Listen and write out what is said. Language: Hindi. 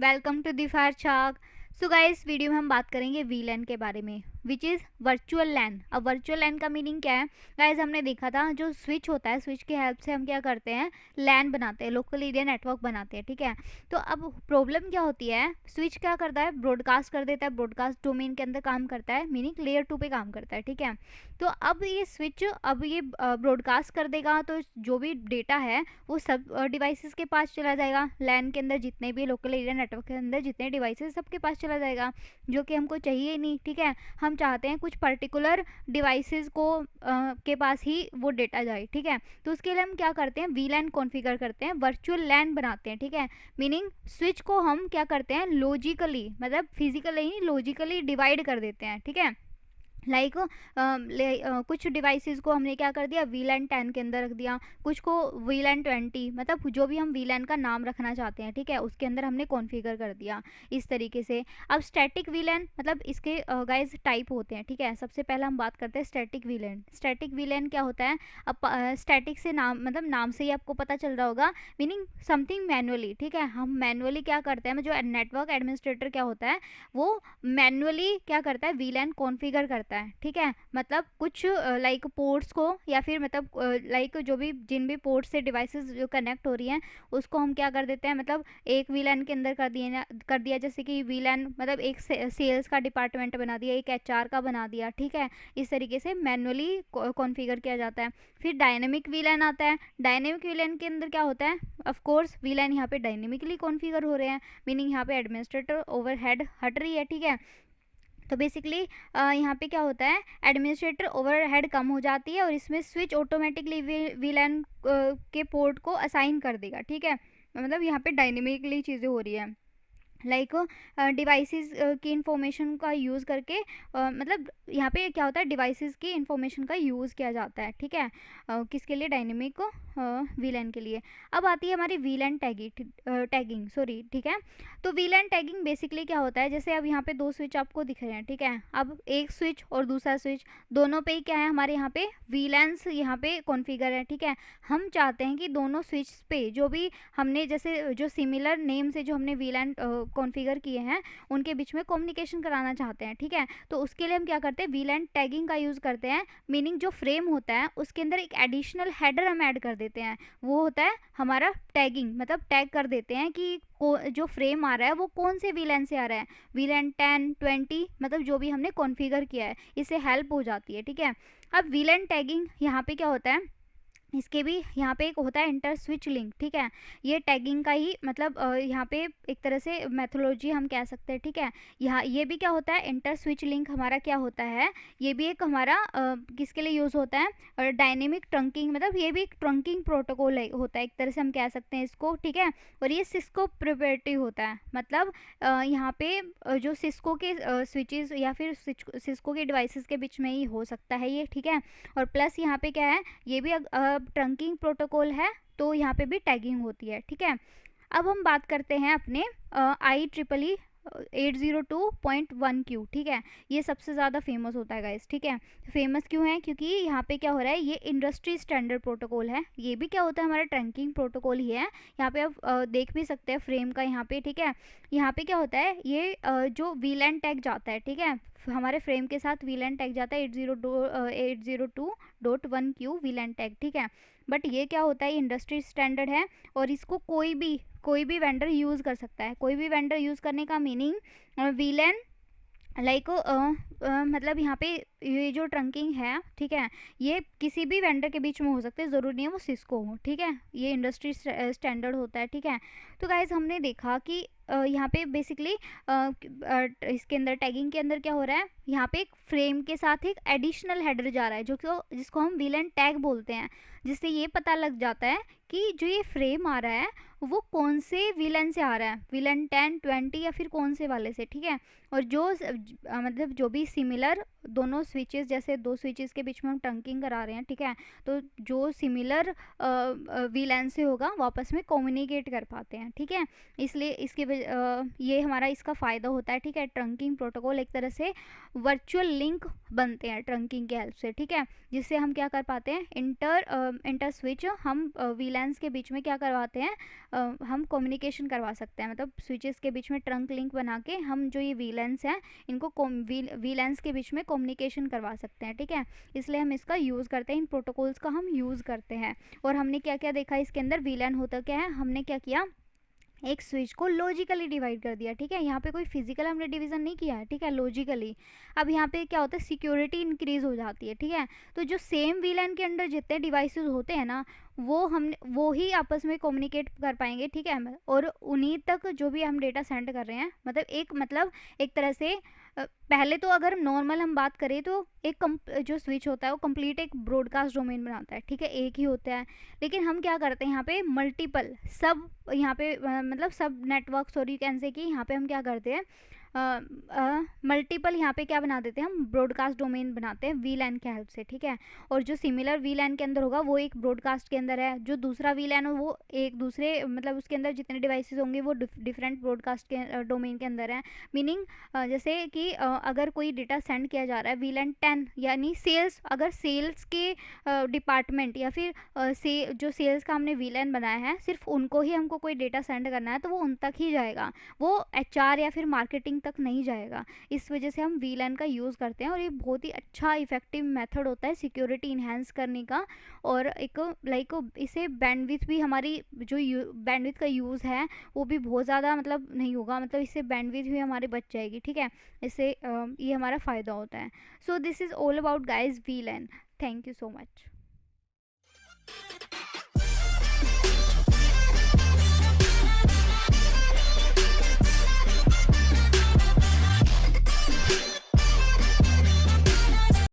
Welcome to the fire chalk. So guys, video में हम बात करेंगे वीलैन के बारे में, विच इज़ वर्चुअल लैन। अब वर्चुअल लैन का मीनिंग क्या है गाइस? हमने देखा था जो स्विच होता है, स्विच की हेल्प से हम क्या करते हैं, लैन बनाते हैं, लोकल एरिया नेटवर्क बनाते हैं, ठीक है। तो अब प्रॉब्लम क्या होती है, स्विच क्या करता है, ब्रॉडकास्ट कर देता है, ब्रॉडकास्ट डोमेन के अंदर काम करता है, मीनिंग लेयर 2 पे काम करता है, ठीक है। तो अब ये स्विच अब ये ब्रॉडकास्ट कर देगा, तो जो भी डेटा है वो सब डिवाइसेस के पास चला जाएगा। लैन के अंदर जितने भी लोकल एरिया नेटवर्क के अंदर जितने डिवाइसेस सबके पास चला जाएगा, जो कि हमको चाहिए ही नहीं, ठीक है। हम चाहते हैं कुछ पर्टिकुलर डिवाइसेस को के पास ही वो डेटा जाए, ठीक है। तो उसके लिए हम क्या करते हैं, वीलैन कॉन्फ़िगर करते हैं, वर्चुअल लैन बनाते हैं, ठीक है। मीनिंग स्विच को हम क्या करते हैं, लॉजिकली मतलब फिजिकली नहीं, लॉजिकली डिवाइड कर देते हैं, ठीक है। लाइक कुछ डिवाइसेस को हमने क्या कर दिया, वीलैन 10 के अंदर रख दिया, कुछ को वीलैन 20, मतलब जो भी हम वीलैन का नाम रखना चाहते हैं, ठीक है, उसके अंदर हमने कॉन्फ़िगर कर दिया इस तरीके से। अब स्टैटिक वीलैन मतलब इसके गाइस टाइप होते हैं, ठीक है। सबसे पहले हम बात करते हैं स्टैटिक वीलैन। स्टैटिक वीलैन क्या होता है? अब स्टैटिक से नाम मतलब नाम से ही आपको पता चल रहा होगा, मीनिंग समथिंग मैनुअली, ठीक है। हम मैनुअली क्या करते हैं, जो नेटवर्क एडमिनिस्ट्रेटर क्या होता है, वो मैनुअली क्या करता है, वीलैन कॉन्फ़िगर करता है, ठीक है। मतलब कुछ लाइक पोर्ट्स को या फिर मतलब लाइक जो भी जिन भी पोर्ट से डिवाइसेस जो कनेक्ट हो रही हैं उसको हम क्या कर देते हैं, मतलब एक वीलैन के अंदर कर दिया, जैसे कि वीलैन मतलब एक सेल्स का डिपार्टमेंट बना दिया, एक एचआर का बना दिया, ठीक है। इस तरीके से मैनुअली कॉन्फ़िगर किया जाता है। फिर डायनेमिक वीलैन आता है। डायनेमिक वीलैन के अंदर क्या होता है, ऑफ कोर्स वीलैन यहाँ पे डायनेमिकली कॉन्फ़िगर हो रहे हैं, मीनिंग यहाँ पे एडमिनिस्ट्रेटर ओवरहेड हट रही है, ठीक है। तो बेसिकली यहाँ पे क्या होता है, एडमिनिस्ट्रेटर ओवरहेड कम हो जाती है और इसमें स्विच ऑटोमेटिकली वीलैन के पोर्ट को असाइन कर देगा, ठीक है। मतलब यहाँ पे डायनेमिकली चीज़ें हो रही है, लाइक डिवाइसेस की इंफॉर्मेशन का यूज़ करके मतलब यहाँ पे क्या होता है, डिवाइसेस की इंफॉर्मेशन का यूज़ किया जाता है, ठीक है। किसके लिए, डायनेमिक वीलैन के लिए। अब आती है हमारी वीलैन टैगिंग सॉरी, ठीक है। तो वीलैन टैगिंग बेसिकली क्या होता है, जैसे अब यहाँ पे दो स्विच आपको दिख रहे हैं, ठीक है। अब एक स्विच और दूसरा स्विच दोनों पे ही क्या है, हमारे यहाँ पे वीलैंस यहाँ पे कॉन्फ़िगर है, ठीक है। हम चाहते हैं कि दोनों स्विच पे जो भी हमने जैसे जो सिमिलर नेम से जो हमने वीलैन कॉन्फ़िगर किए हैं उनके बीच में कम्युनिकेशन कराना चाहते हैं, ठीक है। तो उसके लिए हम क्या करते हैं, वीलैन टैगिंग का यूज़ करते हैं। मीनिंग जो फ्रेम होता है उसके अंदर एक एडिशनल हेडर हम ऐड कर देते हैं, वो होता है हमारा टैगिंग, मतलब टैग कर देते हैं कि जो फ्रेम आ रहा है वो कौन से वीलैन से आ रहा है, वीलैन 10 20 मतलब जो भी हमने कॉन्फ़िगर किया है, इससे हेल्प हो जाती है, ठीक है। अब वीलैन टैगिंग यहाँ पे क्या होता है, इसके भी यहाँ पे एक होता है इंटर स्विच लिंक, ठीक है। ये टैगिंग का ही मतलब यहाँ पे एक तरह से मेथोलॉजी हम कह सकते हैं, ठीक है। यहाँ ये भी क्या होता है, इंटर स्विच लिंक हमारा क्या होता है, ये भी एक हमारा किसके लिए यूज़ होता है, और डायनेमिक ट्रंकिंग, मतलब ये भी एक ट्रंकिंग प्रोटोकॉल होता है, एक तरह से हम कह सकते हैं इसको, ठीक है। और ये सिस्को प्रोप्राइटरी होता है, मतलब यहाँ पे जो सिस्को के स्विचेस या फिर सिस्को के डिवाइसेस के बीच में ही हो सकता है ये, ठीक है। और प्लस यहाँ पे क्या है, ये भी ट्रंकिंग प्रोटोकॉल है, तो यहाँ पे भी टैगिंग होती है, ठीक है। अब हम बात करते हैं अपने IEEE 802.1Q, ठीक है। ये सबसे ज़्यादा फेमस होता है गाइस, ठीक है। फेमस क्यों है, क्योंकि यहाँ पे क्या हो रहा है, ये इंडस्ट्री स्टैंडर्ड प्रोटोकॉल है। ये भी क्या होता है, हमारा ट्रंकिंग प्रोटोकॉल ही है। यहाँ पे आप देख भी सकते हैं फ्रेम का यहाँ पे, ठीक है। यहाँ पे क्या होता है, ये जो वीलैन टैग जाता है, ठीक है, हमारे फ्रेम के साथ वीलैन टैग जाता है 802.1Q वीलैन टैग, ठीक है। बट ये क्या होता है, इंडस्ट्री स्टैंडर्ड है और इसको कोई भी वेंडर यूज़ कर सकता है। कोई भी वेंडर यूज़ करने का मीनिंग वीलैन लाइक मतलब यहाँ पे ये जो ट्रंकिंग है, ठीक है, ये किसी भी वेंडर के बीच में हो सकते हैं, ज़रूरी नहीं है वो सिस्को हो, ठीक है। ये इंडस्ट्री स्टैंडर्ड होता है, ठीक है। तो गाइज हमने देखा कि यहाँ पे बेसिकली इसके अंदर टैगिंग के अंदर क्या हो रहा है, यहाँ पे एक फ्रेम के साथ एक एडिशनल हेडर जा रहा है जिसको हम वीलैन टैग बोलते हैं, जिससे ये पता लग जाता है कि जो ये फ्रेम आ रहा है वो कौन से वीलैन से आ रहा है, वीलैन 10 20 या फिर कौन से वाले से, ठीक है। और जो मतलब जो भी सिमिलर दोनों स्विचेस, जैसे दो स्विचेस के बीच में हम ट्रंकिंग करा रहे हैं, ठीक है, तो जो सिमिलर वीलैन से होगा वो आपस में कम्युनिकेट कर पाते हैं, ठीक है। इसलिए ये हमारा इसका फ़ायदा होता है, ठीक है। ट्रंकिंग प्रोटोकॉल एक तरह से वर्चुअल लिंक बनते हैं ट्रंकिंग के हेल्प से, ठीक है, जिससे हम क्या कर पाते हैं, इंटर स्विच हम वीलैंस के बीच में क्या करवाते हैं, हम कम्युनिकेशन करवा सकते हैं, मतलब स्विचेस के बीच में ट्रंक लिंक बना के हम जो ये वीलैंस हैं इनको वीलैंस के बीच में कम्युनिकेशन करवा सकते हैं, ठीक है। इसलिए हम इसका यूज़ करते हैं, इन प्रोटोकॉल्स का हम यूज़ करते हैं। और हमने क्या क्या देखा इसके अंदर, वीलैन होता क्या है, हमने क्या किया, एक स्विच को लॉजिकली डिवाइड कर दिया, ठीक है, यहाँ पे कोई फिजिकल हमने डिवीजन नहीं किया है, ठीक है, लॉजिकली। अब यहाँ पे क्या होता है, सिक्योरिटी इंक्रीज हो जाती है, ठीक है। तो जो सेम वीलैन के अंदर जितने डिवाइसेस होते हैं ना, वो ही आपस में कम्युनिकेट कर पाएंगे, ठीक है, और उन्हीं तक जो भी हम डेटा सेंड कर रहे हैं, मतलब एक तरह से पहले तो अगर नॉर्मल हम बात करें तो जो स्विच होता है वो कंप्लीट एक ब्रॉडकास्ट डोमेन बनाता है, ठीक है, एक ही होता है। लेकिन हम क्या करते हैं यहाँ पे मल्टीपल सब, यहाँ पे मतलब सब नेटवर्क, सॉरी कैन से कि यहाँ पे हम क्या करते हैं, मल्टीपल यहाँ पे क्या बना देते हैं, हम ब्रॉडकास्ट डोमेन बनाते हैं वीलैन के हेल्प से, ठीक है। और जो सिमिलर वीलैन के अंदर होगा वो एक ब्रॉडकास्ट के अंदर है, जो दूसरा वीलैन हो वो एक दूसरे, मतलब उसके अंदर जितने डिवाइसेस होंगे वो डिफरेंट ब्रॉडकास्ट के डोमेन के अंदर है। मीनिंग जैसे कि अगर कोई डेटा सेंड किया जा रहा है वीलैन 10, यानी सेल्स, अगर सेल्स के डिपार्टमेंट या फिर जो सेल्स का हमने वीलैन बनाया है सिर्फ उनको ही हमको कोई डेटा सेंड करना है तो वो उन तक ही जाएगा, वो एचआर या फिर मार्केटिंग तक नहीं जाएगा। इस वजह से हम वीलैन का यूज़ करते हैं और ये बहुत ही अच्छा इफेक्टिव मेथड होता है सिक्योरिटी इन्हेंस करने का। और एक लाइक इसे बैंडविड्थ भी, हमारी जो बैंडविड्थ का यूज़ है वो भी बहुत ज़्यादा मतलब नहीं होगा, मतलब इससे बैंडविड्थ भी हमारी बच जाएगी, ठीक है। इससे ये हमारा फ़ायदा होता है। So this is all about guys वीलैन। Thank you so much.